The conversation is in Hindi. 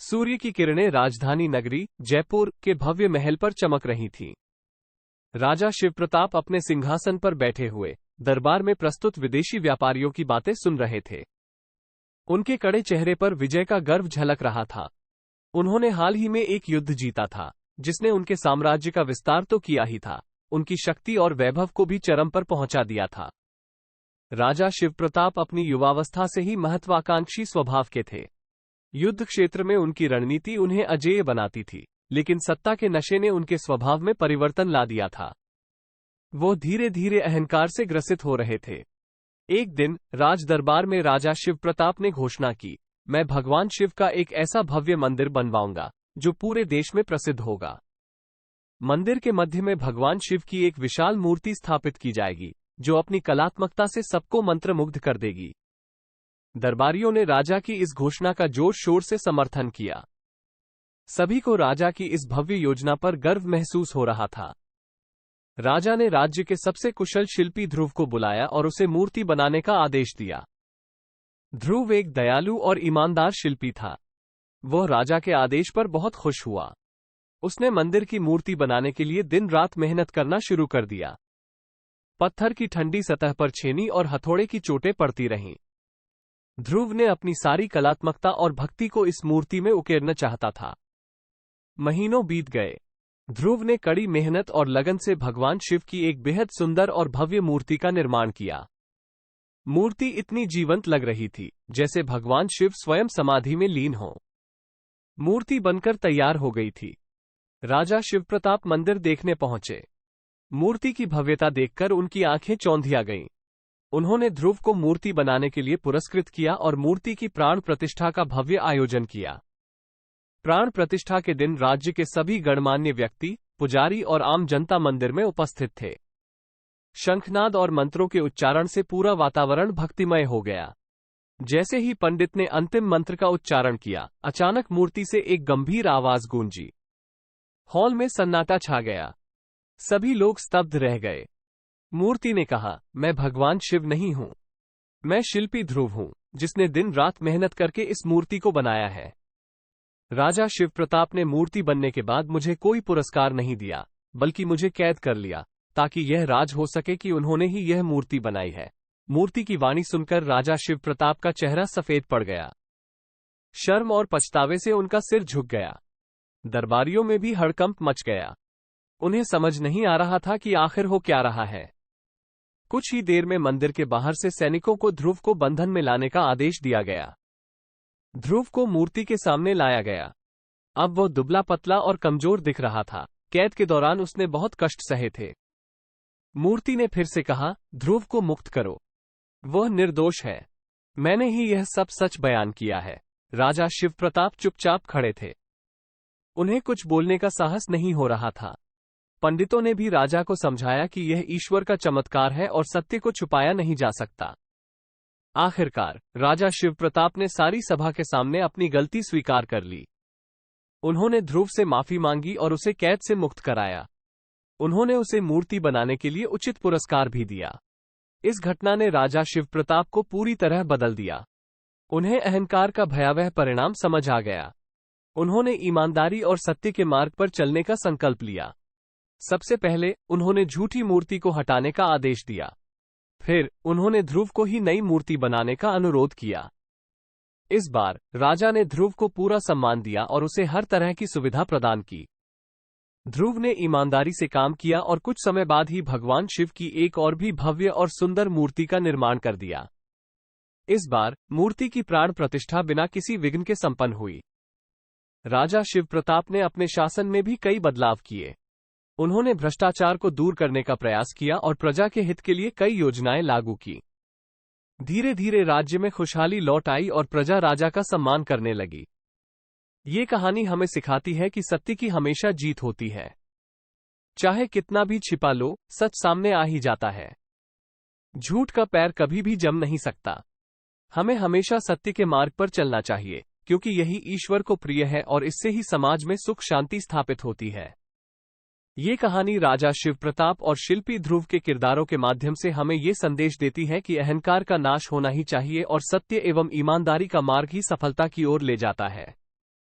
सूर्य की किरणें राजधानी नगरी जयपुर के भव्य महल पर चमक रही थीं। राजा शिवप्रताप अपने सिंहासन पर बैठे हुए दरबार में प्रस्तुत विदेशी व्यापारियों की बातें सुन रहे थे। उनके कड़े चेहरे पर विजय का गर्व झलक रहा था। उन्होंने हाल ही में एक युद्ध जीता था, जिसने उनके साम्राज्य का विस्तार तो किया ही था, उनकी शक्ति और वैभव को भी चरम पर पहुंचा दिया था। राजा शिवप्रताप अपनी युवावस्था से ही महत्वाकांक्षी स्वभाव के थे। युद्ध क्षेत्र में उनकी रणनीति उन्हें अजेय बनाती थी, लेकिन सत्ता के नशे ने उनके स्वभाव में परिवर्तन ला दिया था। वो धीरे धीरे अहंकार से ग्रसित हो रहे थे। एक दिन राज दरबार में राजा शिवप्रताप ने घोषणा की, मैं भगवान शिव का एक ऐसा भव्य मंदिर बनवाऊंगा जो पूरे देश में प्रसिद्ध होगा। मंदिर के मध्य में भगवान शिव की एक विशाल मूर्ति स्थापित की जाएगी, जो अपनी कलात्मकता से सबको मंत्रमुग्ध कर देगी। दरबारियों ने राजा की इस घोषणा का जोर शोर से समर्थन किया। सभी को राजा की इस भव्य योजना पर गर्व महसूस हो रहा था। राजा ने राज्य के सबसे कुशल शिल्पी ध्रुव को बुलाया और उसे मूर्ति बनाने का आदेश दिया। ध्रुव एक दयालु और ईमानदार शिल्पी था। वह राजा के आदेश पर बहुत खुश हुआ। उसने मंदिर की मूर्ति बनाने के लिए दिन रात मेहनत करना शुरू कर दिया। पत्थर की ठंडी सतह पर छेनी और हथौड़े की चोटें पड़ती रहीं। ध्रुव ने अपनी सारी कलात्मकता और भक्ति को इस मूर्ति में उकेरना चाहता था। महीनों बीत गए। ध्रुव ने कड़ी मेहनत और लगन से भगवान शिव की एक बेहद सुंदर और भव्य मूर्ति का निर्माण किया। मूर्ति इतनी जीवंत लग रही थी जैसे भगवान शिव स्वयं समाधि में लीन हो। मूर्ति बनकर तैयार हो गई थी। राजा शिवप्रताप मंदिर देखने पहुंचे। मूर्ति की भव्यता देखकर उनकी आंखें चौंधिया गईं। उन्होंने ध्रुव को मूर्ति बनाने के लिए पुरस्कृत किया और मूर्ति की प्राण प्रतिष्ठा का भव्य आयोजन किया। प्राण प्रतिष्ठा के दिन राज्य के सभी गणमान्य व्यक्ति, पुजारी और आम जनता मंदिर में उपस्थित थे। शंखनाद और मंत्रों के उच्चारण से पूरा वातावरण भक्तिमय हो गया। जैसे ही पंडित ने अंतिम मंत्र का उच्चारण किया, अचानक मूर्ति से एक गंभीर आवाज गूंजी। हॉल में सन्नाटा छा गया। सभी लोग स्तब्ध रह गए। मूर्ति ने कहा, मैं भगवान शिव नहीं हूं। मैं शिल्पी ध्रुव हूं, जिसने दिन रात मेहनत करके इस मूर्ति को बनाया है। राजा शिवप्रताप ने मूर्ति बनने के बाद मुझे कोई पुरस्कार नहीं दिया, बल्कि मुझे कैद कर लिया, ताकि यह राज हो सके कि उन्होंने ही यह मूर्ति बनाई है। मूर्ति की वाणी सुनकर राजा शिवप्रताप का चेहरा सफेद पड़ गया। शर्म और पछतावे से उनका सिर झुक गया। दरबारियों में भी हड़कंप मच गया। उन्हें समझ नहीं आ रहा था कि आखिर हो क्या रहा है। कुछ ही देर में मंदिर के बाहर से सैनिकों को ध्रुव को बंधन में लाने का आदेश दिया गया। ध्रुव को मूर्ति के सामने लाया गया। अब वह दुबला पतला और कमजोर दिख रहा था। कैद के दौरान उसने बहुत कष्ट सहे थे। मूर्ति ने फिर से कहा, ध्रुव को मुक्त करो। वह निर्दोष है। मैंने ही यह सब सच बयान किया है। राजा शिवप्रताप चुपचाप खड़े थे। उन्हें कुछ बोलने का साहस नहीं हो रहा था। पंडितों ने भी राजा को समझाया कि यह ईश्वर का चमत्कार है और सत्य को छुपाया नहीं जा सकता। आखिरकार राजा शिवप्रताप ने सारी सभा के सामने अपनी गलती स्वीकार कर ली। उन्होंने ध्रुव से माफी मांगी और उसे कैद से मुक्त कराया। उन्होंने उसे मूर्ति बनाने के लिए उचित पुरस्कार भी दिया। इस घटना ने राजा शिवप्रताप को पूरी तरह बदल दिया। उन्हें अहंकार का भयावह परिणाम समझ आ गया। उन्होंने ईमानदारी और सत्य के मार्ग पर चलने का संकल्प लिया। सबसे पहले उन्होंने झूठी मूर्ति को हटाने का आदेश दिया। फिर उन्होंने ध्रुव को ही नई मूर्ति बनाने का अनुरोध किया। इस बार राजा ने ध्रुव को पूरा सम्मान दिया और उसे हर तरह की सुविधा प्रदान की। ध्रुव ने ईमानदारी से काम किया और कुछ समय बाद ही भगवान शिव की एक और भी भव्य और सुंदर मूर्ति का निर्माण कर दिया। इस बार मूर्ति की प्राण प्रतिष्ठा बिना किसी विघ्न के संपन्न हुई। राजा शिवप्रताप ने अपने शासन में भी कई बदलाव किए। उन्होंने भ्रष्टाचार को दूर करने का प्रयास किया और प्रजा के हित के लिए कई योजनाएं लागू की। धीरे धीरे राज्य में खुशहाली लौट आई और प्रजा राजा का सम्मान करने लगी। ये कहानी हमें सिखाती है कि सत्य की हमेशा जीत होती है। चाहे कितना भी छिपा लो, सच सामने आ ही जाता है। झूठ का पैर कभी भी जम नहीं सकता। हमें हमेशा सत्य के मार्ग पर चलना चाहिए, क्योंकि यही ईश्वर को प्रिय है और इससे ही समाज में सुख शांति स्थापित होती है। ये कहानी राजा शिवप्रताप और शिल्पी ध्रुव के किरदारों के माध्यम से हमें ये संदेश देती है कि अहंकार का नाश होना ही चाहिए और सत्य एवं ईमानदारी का मार्ग ही सफलता की ओर ले जाता है।